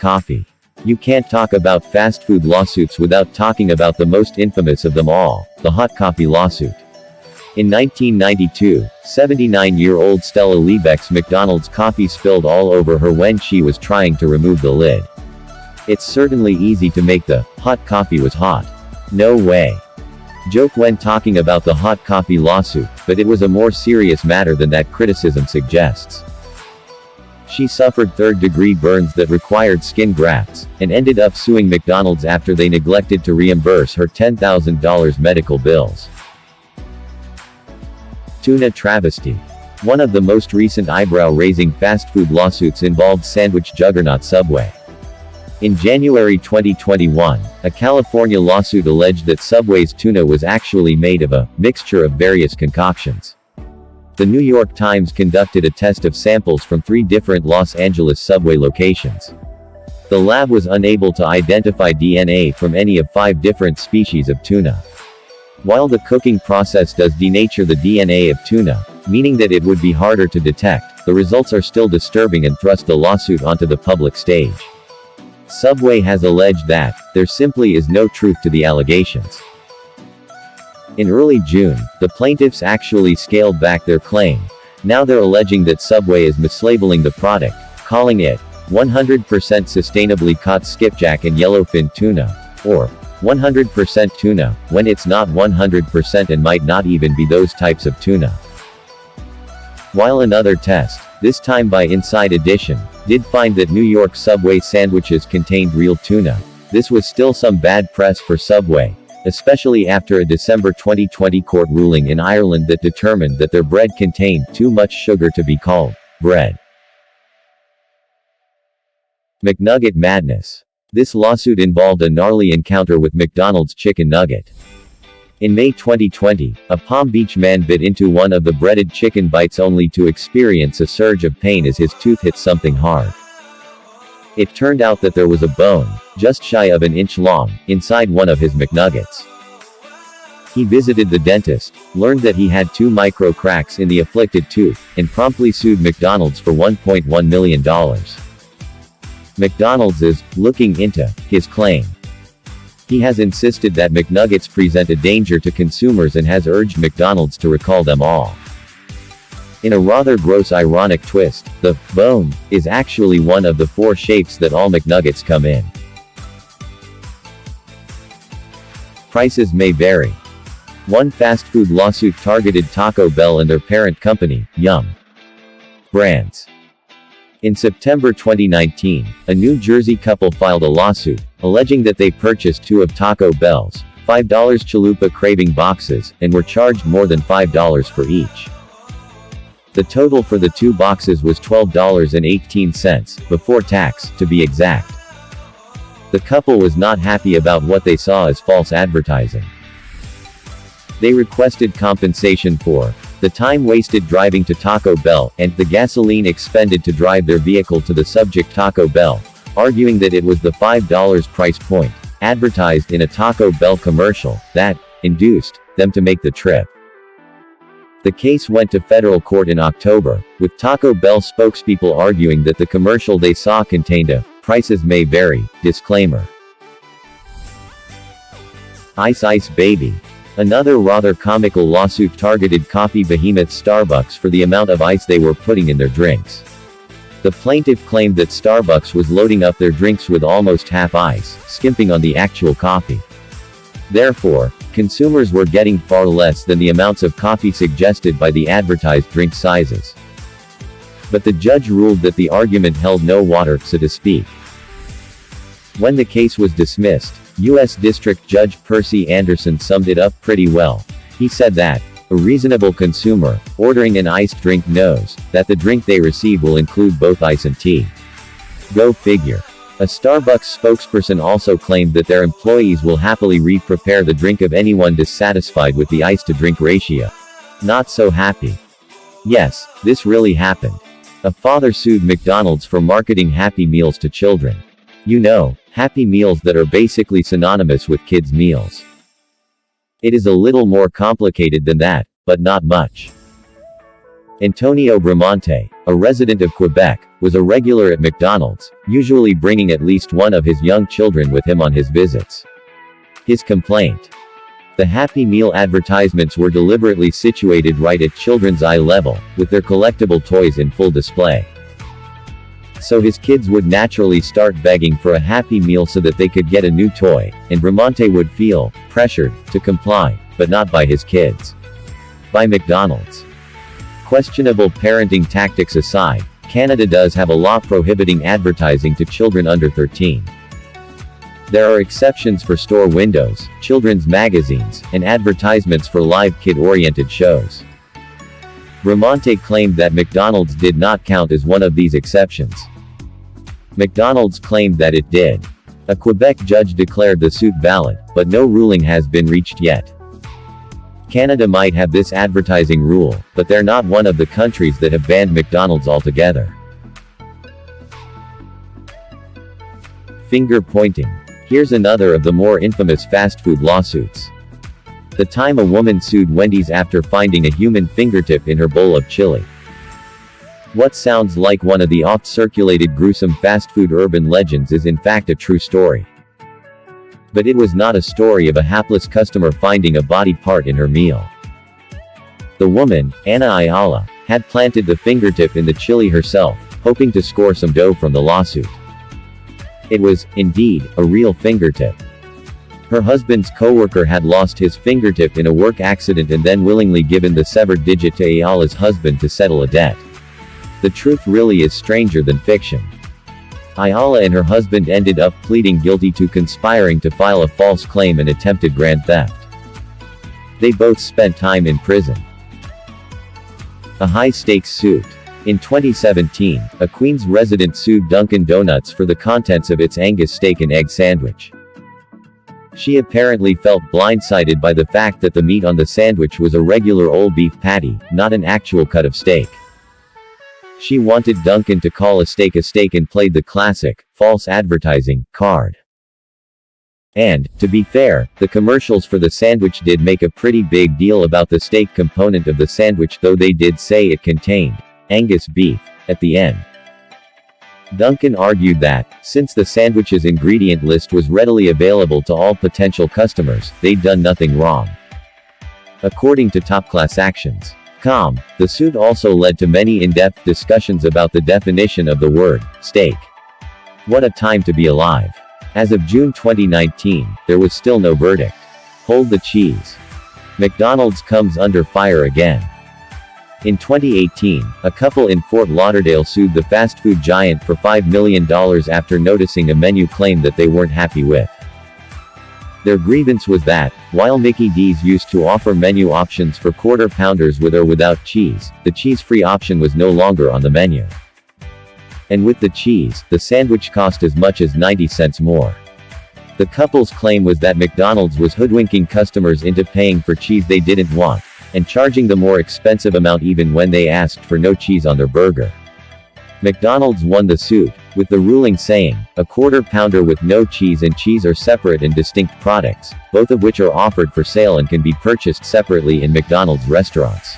coffee. You can't talk about fast food lawsuits without talking about the most infamous of them all, the hot coffee lawsuit. In 1992, 79-year-old Stella Liebeck's McDonald's coffee spilled all over her when she was trying to remove the lid. It's certainly easy to make the hot coffee was hot. No way. Joke when talking about the hot coffee lawsuit, but it was a more serious matter than that criticism suggests. She suffered third-degree burns that required skin grafts, and ended up suing McDonald's after they neglected to reimburse her $10,000 medical bills. Tuna travesty. One of the most recent eyebrow-raising fast food lawsuits involved sandwich juggernaut Subway. In January 2021, a California lawsuit alleged that Subway's tuna was actually made of a mixture of various concoctions. The New York Times conducted a test of samples from 3 different Los Angeles Subway locations. The lab was unable to identify DNA from any of 5 different species of tuna. While the cooking process does denature the DNA of tuna, meaning that it would be harder to detect, the results are still disturbing and thrust the lawsuit onto the public stage. Subway has alleged that there simply is no truth to the allegations. In early June, the plaintiffs actually scaled back their claim. Now they're alleging that Subway is mislabeling the product, calling it 100% sustainably caught skipjack and yellowfin tuna, or 100% tuna, when it's not 100% and might not even be those types of tuna. While another test, this time by Inside Edition, did find that New York Subway sandwiches contained real tuna, this was still some bad press for Subway, especially after a December 2020 court ruling in Ireland that determined that their bread contained too much sugar to be called bread. McNugget madness. This lawsuit involved a gnarly encounter with McDonald's chicken nugget. In May 2020, a Palm Beach man bit into one of the breaded chicken bites only to experience a surge of pain as his tooth hit something hard. It turned out that there was a bone, just shy of an inch long, inside one of his McNuggets. He visited the dentist, learned that he had 2 micro cracks in the afflicted tooth, and promptly sued McDonald's for $1.1 million. McDonald's is looking into his claim. He has insisted that McNuggets present a danger to consumers and has urged McDonald's to recall them all. In a rather gross ironic twist, the bone is actually one of the 4 shapes that all McNuggets come in. Prices may vary. One fast food lawsuit targeted Taco Bell and their parent company, Yum! Brands. In September 2019, a New Jersey couple filed a lawsuit, alleging that they purchased 2 of Taco Bell's $5 Chalupa Craving boxes, and were charged more than $5 for each. The total for the 2 boxes was $12.18, before tax, to be exact. The couple was not happy about what they saw as false advertising. They requested compensation for the time wasted driving to Taco Bell, and the gasoline expended to drive their vehicle to the subject Taco Bell, arguing that it was the $5 price point, advertised in a Taco Bell commercial, that induced them to make the trip. The case went to federal court in October, with Taco Bell spokespeople arguing that the commercial they saw contained a "prices may vary" disclaimer. Ice Ice Baby. Another rather comical lawsuit targeted coffee behemoth Starbucks for the amount of ice they were putting in their drinks. The plaintiff claimed that Starbucks was loading up their drinks with almost half ice, skimping on the actual coffee. Therefore, consumers were getting far less than the amounts of coffee suggested by the advertised drink sizes. But the judge ruled that the argument held no water, so to speak. When the case was dismissed, U.S. District Judge Percy Anderson summed it up pretty well. He said that a reasonable consumer ordering an iced drink knows that the drink they receive will include both ice and tea. Go figure. A Starbucks spokesperson also claimed that their employees will happily re-prepare the drink of anyone dissatisfied with the ice-to-drink ratio. Not so happy. Yes, this really happened. A father sued McDonald's for marketing Happy Meals to children. You know, Happy Meals that are basically synonymous with kids' meals. It is a little more complicated than that, but not much. Antonio Bramante, a resident of Quebec, was a regular at McDonald's, usually bringing at least one of his young children with him on his visits. His complaint: the Happy Meal advertisements were deliberately situated right at children's eye level, with their collectible toys in full display. So his kids would naturally start begging for a Happy Meal so that they could get a new toy, and Bramante would feel pressured to comply, but not by his kids. By McDonald's. Questionable parenting tactics aside, Canada does have a law prohibiting advertising to children under 13. There are exceptions for store windows, children's magazines, and advertisements for live kid-oriented shows. Bramante claimed that McDonald's did not count as one of these exceptions. McDonald's claimed that it did. A Quebec judge declared the suit valid, but no ruling has been reached yet. Canada might have this advertising rule, but they're not one of the countries that have banned McDonald's altogether. Finger pointing. Here's another of the more infamous fast food lawsuits. The time a woman sued Wendy's after finding a human fingertip in her bowl of chili. What sounds like one of the oft-circulated gruesome fast food urban legends is in fact a true story. But it was not a story of a hapless customer finding a body part in her meal. The woman, Ana Ayala, had planted the fingertip in the chili herself, hoping to score some dough from the lawsuit. It was, indeed, a real fingertip. Her husband's co-worker had lost his fingertip in a work accident and then willingly given the severed digit to Ayala's husband to settle a debt. The truth really is stranger than fiction. Ayala and her husband ended up pleading guilty to conspiring to file a false claim and attempted grand theft. They both spent time in prison. A high-stakes suit. In 2017, a Queens resident sued Dunkin' Donuts for the contents of its Angus steak and egg sandwich. She apparently felt blindsided by the fact that the meat on the sandwich was a regular old beef patty, not an actual cut of steak. She wanted Dunkin' to call a steak and played the classic, false advertising, card. And, to be fair, the commercials for the sandwich did make a pretty big deal about the steak component of the sandwich, though they did say it contained Angus beef at the end. Dunkin' argued that, since the sandwich's ingredient list was readily available to all potential customers, they'd done nothing wrong. According to TopClassActions.com, the suit also led to many in-depth discussions about the definition of the word steak. What a time to be alive. As of June 2019, there was still no verdict. Hold the cheese. McDonald's comes under fire again. In 2018, a couple in Fort Lauderdale sued the fast food giant for $5 million after noticing a menu claim that they weren't happy with. Their grievance was that, while Mickey D's used to offer menu options for quarter pounders with or without cheese, the cheese-free option was no longer on the menu. And with the cheese, the sandwich cost as much as 90 cents more. The couple's claim was that McDonald's was hoodwinking customers into paying for cheese they didn't want, and charging the more expensive amount even when they asked for no cheese on their burger. McDonald's won the suit, with the ruling saying, a quarter pounder with no cheese and cheese are separate and distinct products, both of which are offered for sale and can be purchased separately in McDonald's restaurants.